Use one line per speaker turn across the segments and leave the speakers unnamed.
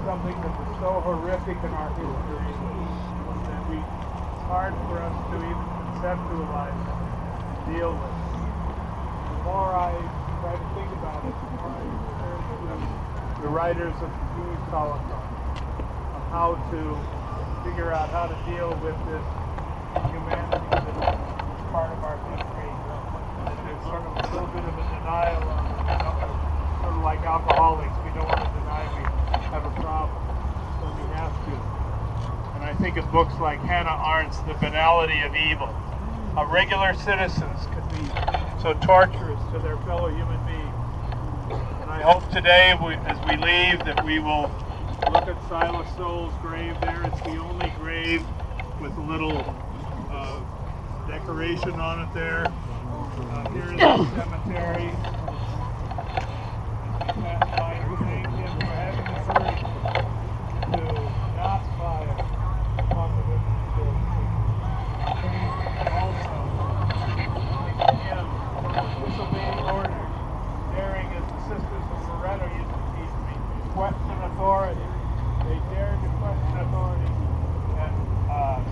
something that was so horrific in our history that it's hard for us to even conceptualize and deal with. The more I try to think about it, the more I turn to the writers of the Jewish Holocaust, on how to figure out how to deal with this humanity that is part of our history. There's sort of a little bit of a denial on it, sort of like alcoholics. We don't want to deny we have a problem, so we have to. And I think of books like Hannah Arendt's The Banality of Evil. How regular citizens could be so torturous to their fellow human beings. And I hope today, as we leave, that we will look at Silas Soule's grave there. It's the only grave with a little decoration on it there. Here is the cemetery. Pass by and thank him for having the courage to not fire upon the women's church. And also, again, disobeying orders, daring, as the sisters of Loretto used to teach me, question authority. They dared to question authority, and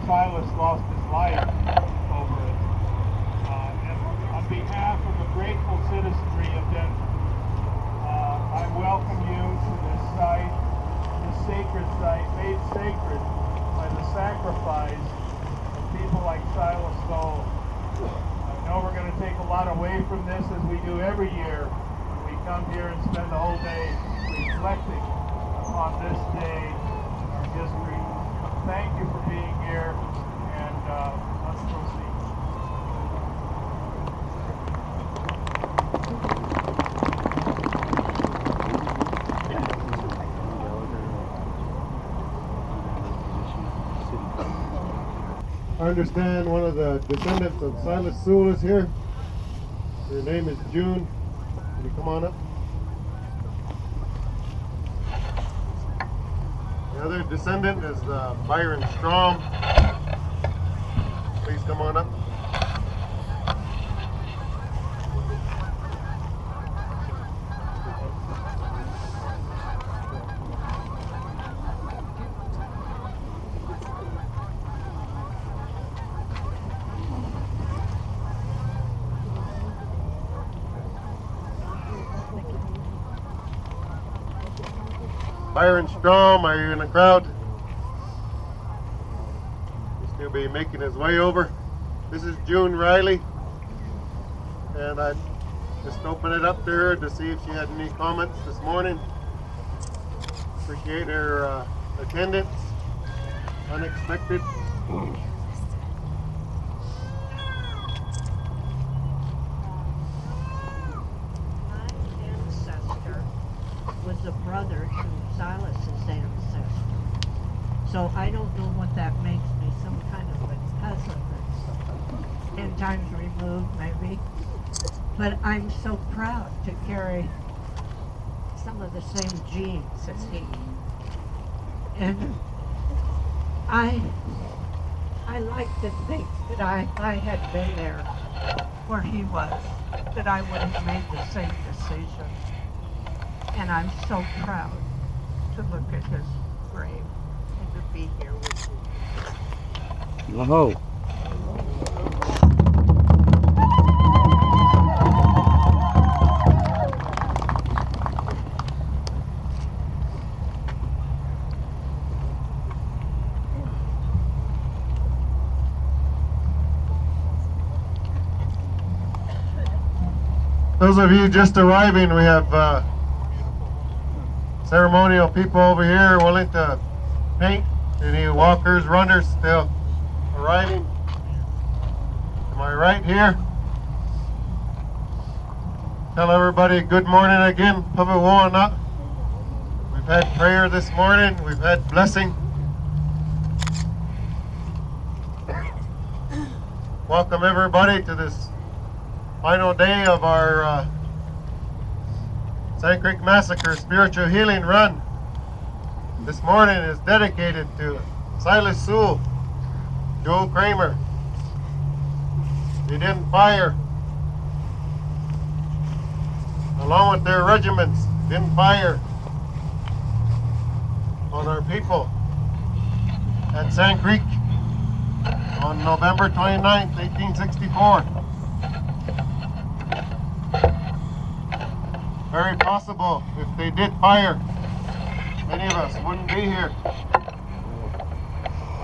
Silas lost his life over it. And on behalf of the grateful citizenry of Denver, I welcome you to this site, this sacred site, made sacred by the sacrifice of people like Silas Soule. I know we're going to take a lot away from this, as we do every year when we come here and spend the whole day reflecting upon this day in our history. Thank you for being here, and let's proceed.
I understand one of the descendants of Silas Soule is here. Her name is June. Can you come on up? The other descendant is Byron Strom. Please come on up. Byron Strom, are you in the crowd? He's going to be making his way over. This is June Riley, and I just opened it up to her to see if she had any comments this morning. Appreciate her attendance, unexpected.
Was a brother to Silas's ancestor. So I don't know what that makes me, some kind of a cousin that's 10 times removed maybe. But I'm so proud to carry some of the same genes as he. And I like to think that I had been there where he was, that I would have made the same decision. And I'm so proud to look at his grave and to be here with you.
Whoa.
Those of you just arriving, we have ceremonial people over here willing to paint. Any walkers, runners still arriving? Am I right here? Tell everybody good morning again. Paviwana. We've had prayer this morning. We've had blessing. Welcome everybody to this final day of our Sand Creek Massacre Spiritual Healing Run. This morning is dedicated to Silas Soule, Joel Cramer. They didn't fire, along with their regiments, didn't fire. on our people at Sand Creek on November 29th, 1864. Very possible if they did fire, many of us wouldn't be here.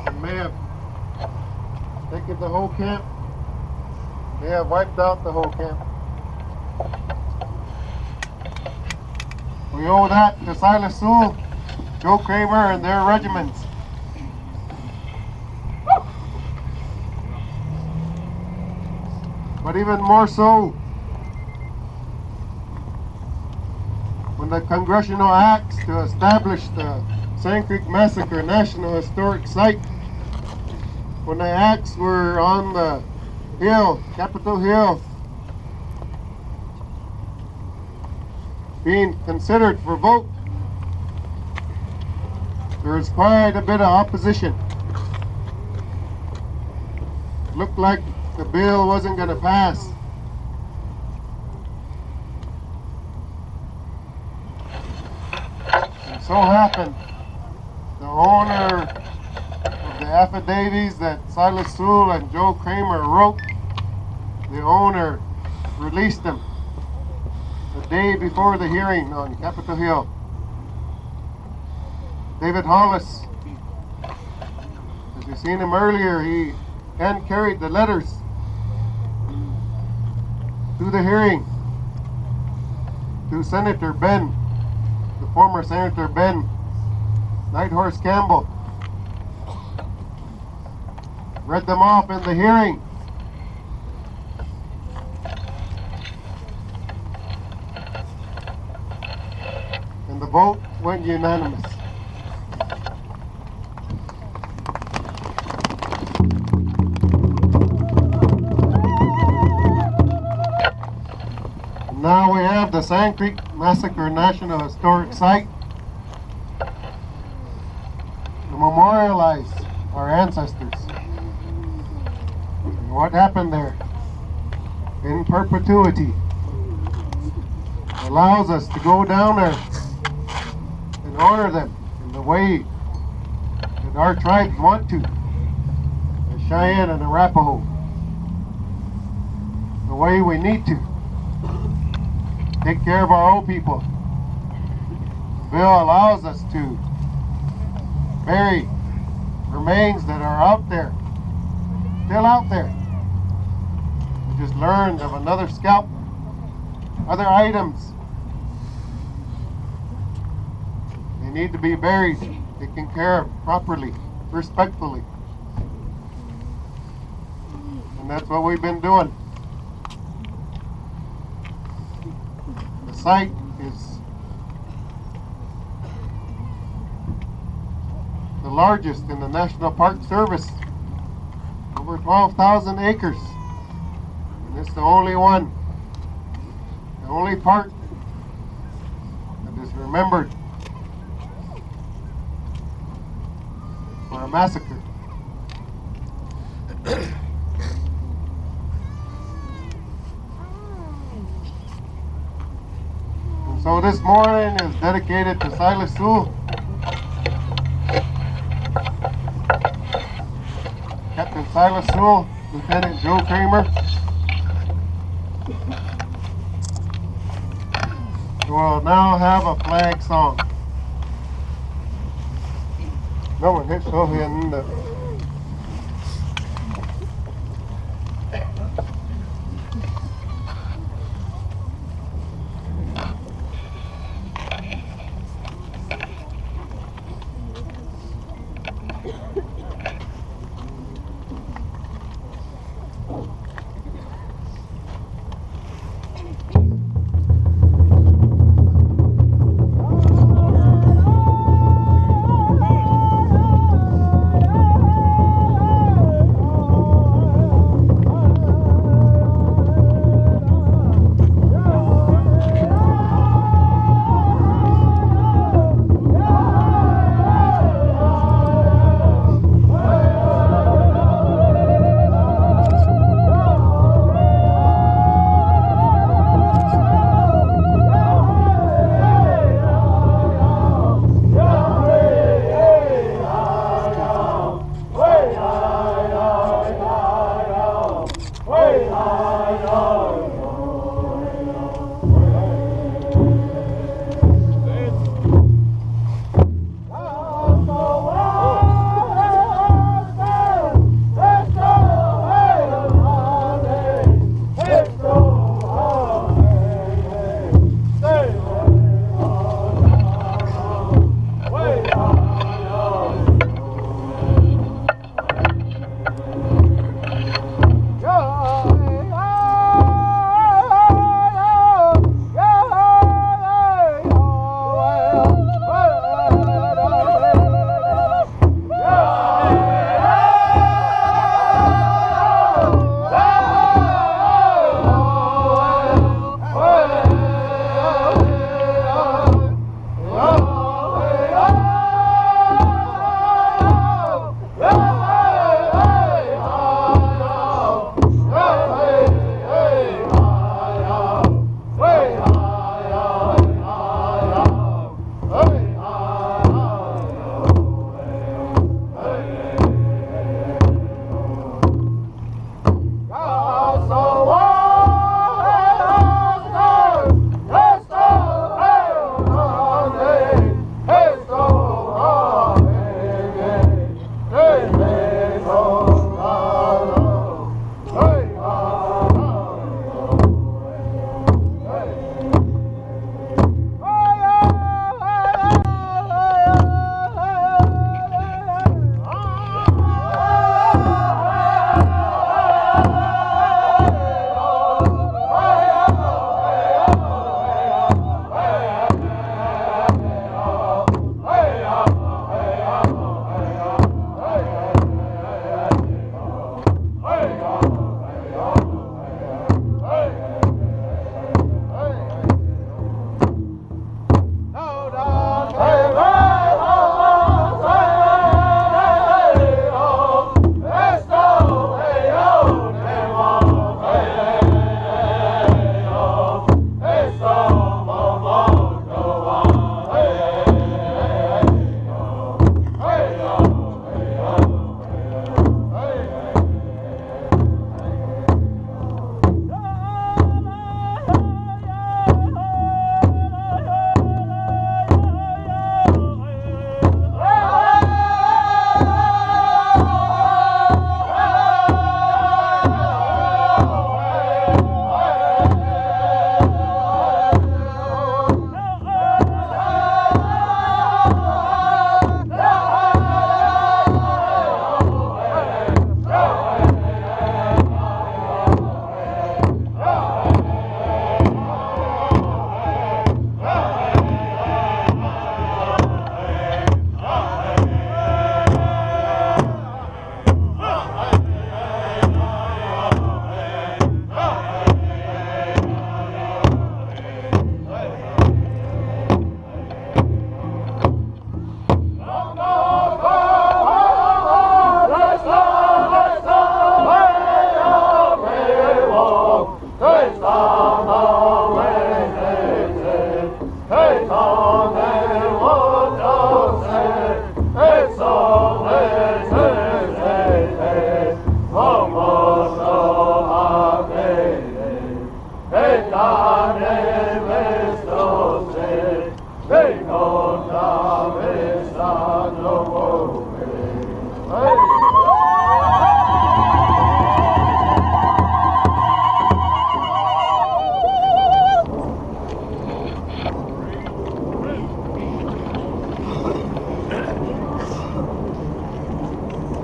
They may have taken the whole camp. They have wiped out the whole camp. We owe that to Silas, Soule, Joe Cramer, and their regiments. But even more so, when the congressional acts to establish the Sand Creek Massacre National Historic Site, when the acts were on the hill, Capitol Hill, being considered for vote, there was quite a bit of opposition. Looked like the bill wasn't going to pass. And so happened, the owner of the affidavits that Silas Soule and Joe Cramer wrote, the owner released them the day before the hearing on Capitol Hill. David Hollis, as you seen him earlier, he hand carried the letters to the hearing to Senator Ben, the former Senator Ben Nighthorse Campbell. Read them off in the hearing. And the vote went unanimous. Now we have the Sand Creek Massacre National Historic Site to memorialize our ancestors and what happened there in perpetuity. It allows us to go down there and honor them in the way that our tribes want to, the Cheyenne and Arapaho, the way we need to. Take care of our old people. The bill allows us to bury remains that are out there, still out there. We just learned of another scalp, other items. They need to be buried, taken care of properly, respectfully. And that's what we've been doing. The site is the largest in the National Park Service, over 12,000 acres, and it's the only one, the only park that is remembered for a massacre. So this morning is dedicated to Silas Soule, Captain Silas Soule, Lieutenant Joe Cramer. We'll now have a flag song. No one hits so in the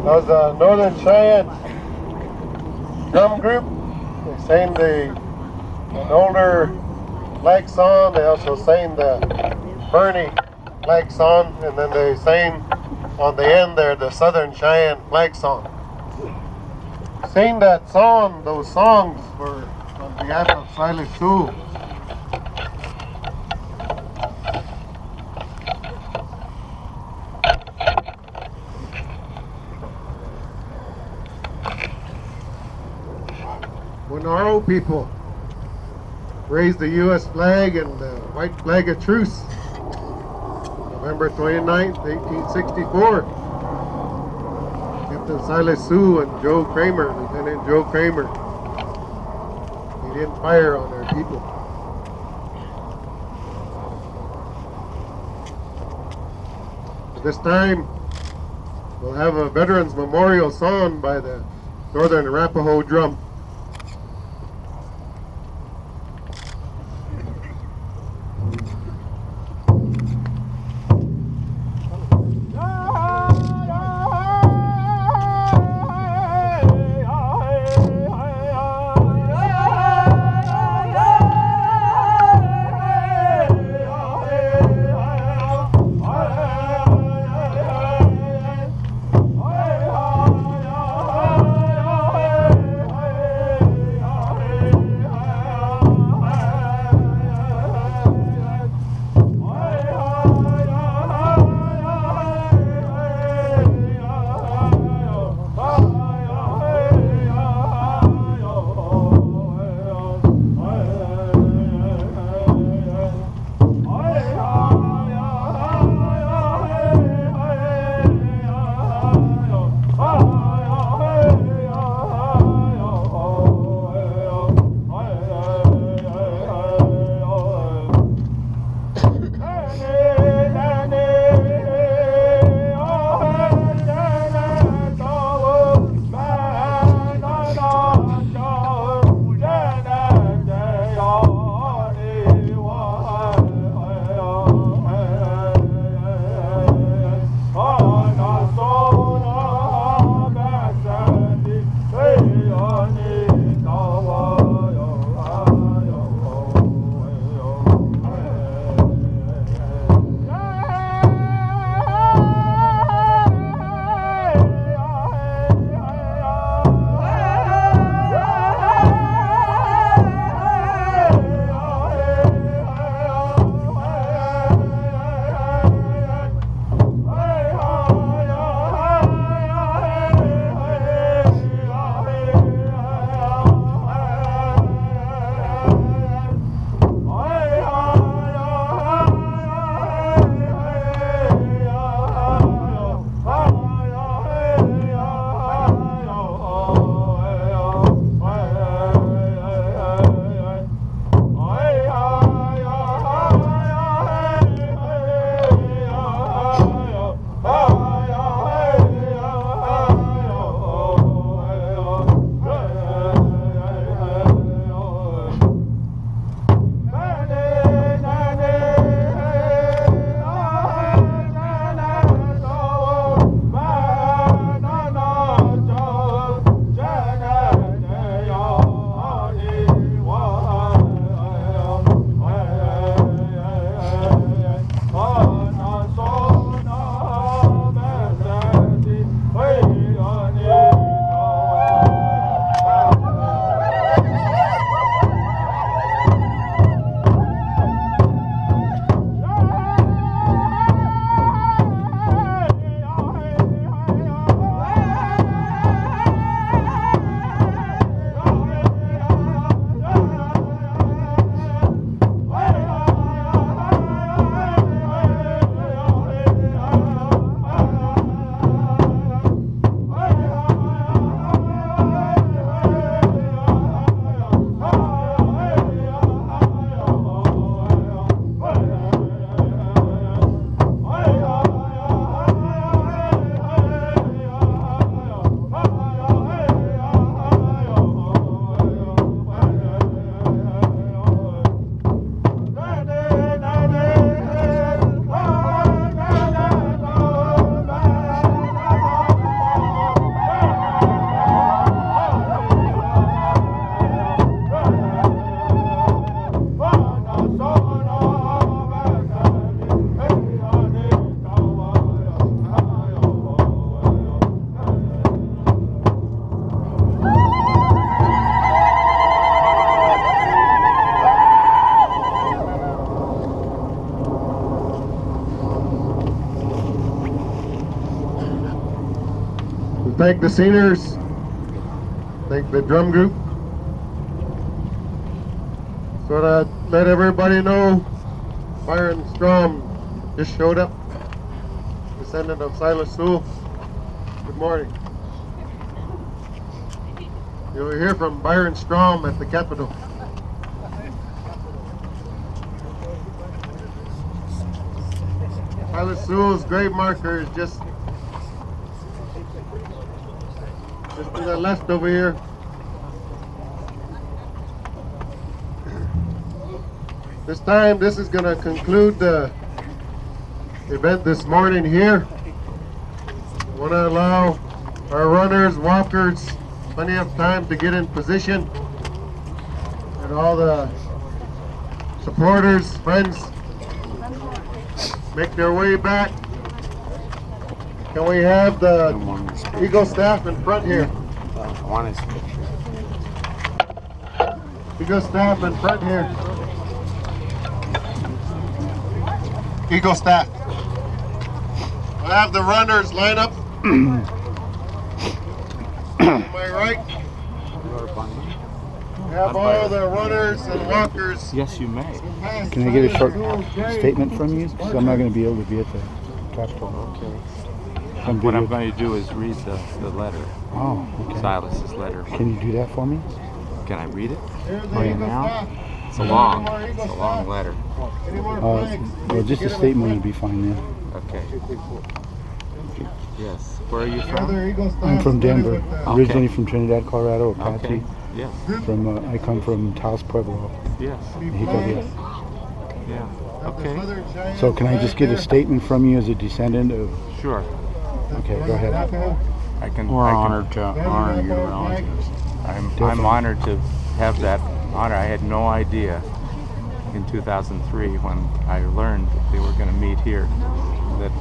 That was the Northern Cheyenne drum group. They sang an older flag song. They also sang the Bernie flag song, and then they sang on the end there the Southern Cheyenne flag song. Sing that song, those songs were on behalf of Silas Soule. When our old people raised the U.S. flag and the white flag of truce, November 29th, 1864, Captain Silas Soule and Joe Cramer, Lieutenant Joe Cramer, they didn't fire on our people. At this time, we'll have a Veterans Memorial song by the Northern Arapaho Drum. thank the singers, thank the drum group. So to let everybody know, Byron Strom just showed up, descendant of Silas Soule. Good morning. You'll hear from Byron Strom at the Capitol. Silas Soule's grave marker is just to the left over here. This time, this is going to conclude the event this morning here. I want to allow our runners, walkers, plenty of time to get in position, and all the supporters, friends, make their way back. Can we have the Eagle staff in front here? Eagle staff in front here. Eagle staff. We'll have the runners line up. Am I right? Have all the runners and walkers.
Yes, you may.
Can I get a short statement from you? Because I'm not going to be able to be at the Capitol.
Okay. What I'm going to do is read the letter.
Oh, okay.
Silas's letter.
Can you do that for me?
Can I read it?
Right now?
It's a long letter.
Well, just a statement would be fine then.
Okay. Yes. Where are you from?
I'm from Denver.
Okay.
Originally from Trinidad, Colorado, Apache.
Okay. Yes.
I come from Taos Pueblo.
Yes.
Mexico, yes.
Yeah. Okay.
So can I just get a statement from you as a descendant of?
Sure.
Okay, go ahead.
We're honored to honor you. I'm honored to have that honor. I had no idea in 2003 when I learned that they were going to meet here that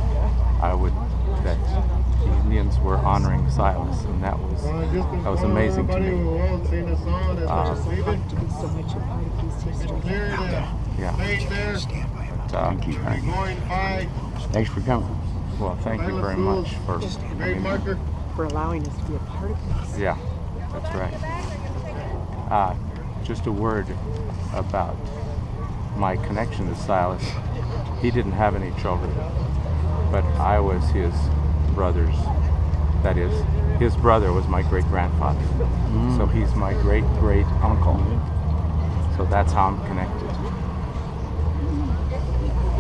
the Indians were honoring Silas, and that was amazing to me. Yeah.
Thanks for coming.
Well, thank you very much for
allowing us to be a part of this.
Yeah, that's right. Just a word about my connection to Silas. He didn't have any children, but I was his brother's. That is, his brother was my great-grandfather. So he's my great-great-uncle. So that's how I'm connected.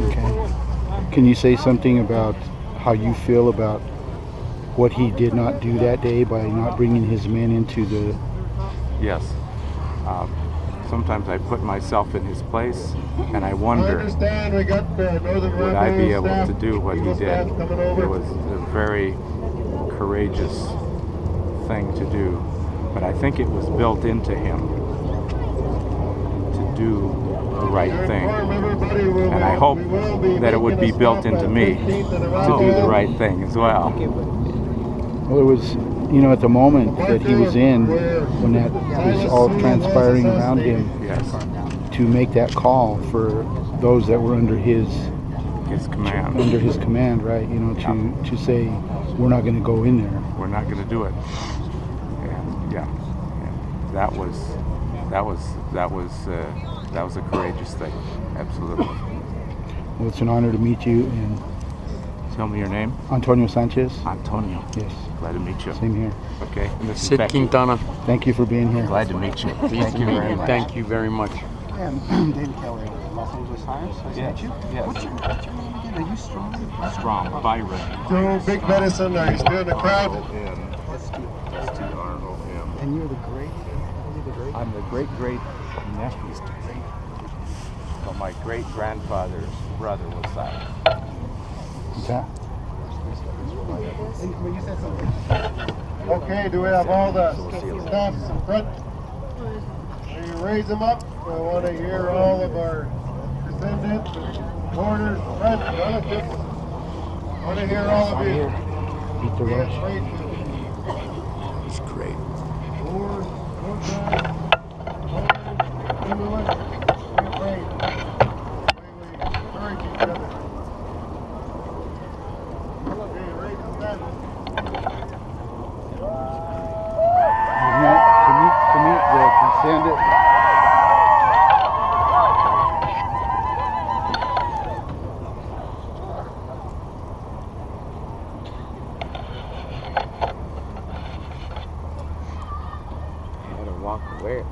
Okay. Can you say something about how you feel about what he did not do that day by not bringing his men into the...
Yes. Sometimes I put myself in his place, and I wonder, would I be able to do what he did? It was a very courageous thing to do, but I think it was built into him to do the right thing. And I hope that it would be built into me to do the right thing as well.
Well, it was, you know, at the moment that he was in, when that was all transpiring around him,
Yes.
to make that call for those that were under his
command.
under his command, right? You know, to say we're not going to go in there.
We're not going to do it. And that was a courageous thing. Absolutely.
Well, it's an honor to meet you. And
tell me your name.
Antonio Sanchez.
Antonio.
Yes.
Glad to meet you.
Same here.
Okay. And this is
Sid
Becky.
Quintana.
Thank you for being here.
Glad to meet you. Thank you very much.
Thank you very much.
I'm David Kelly, Los Angeles Times. Nice to meet you.
Yes.
What's your name again? Are you Strong?
Strong. Byron.
Joe, Big Medicine, are you still in the crowd?
Let's do honorable him.
And you're the great?
I'm the great nephew. So my great grandfather's brother was Silas.
Okay.
Okay, do we have all the staffs in front? Can you raise them up? I want to hear all of our descendants, supporters, friends, relatives. I want to hear all of you.
Beat the rush.
He's great.
walk away.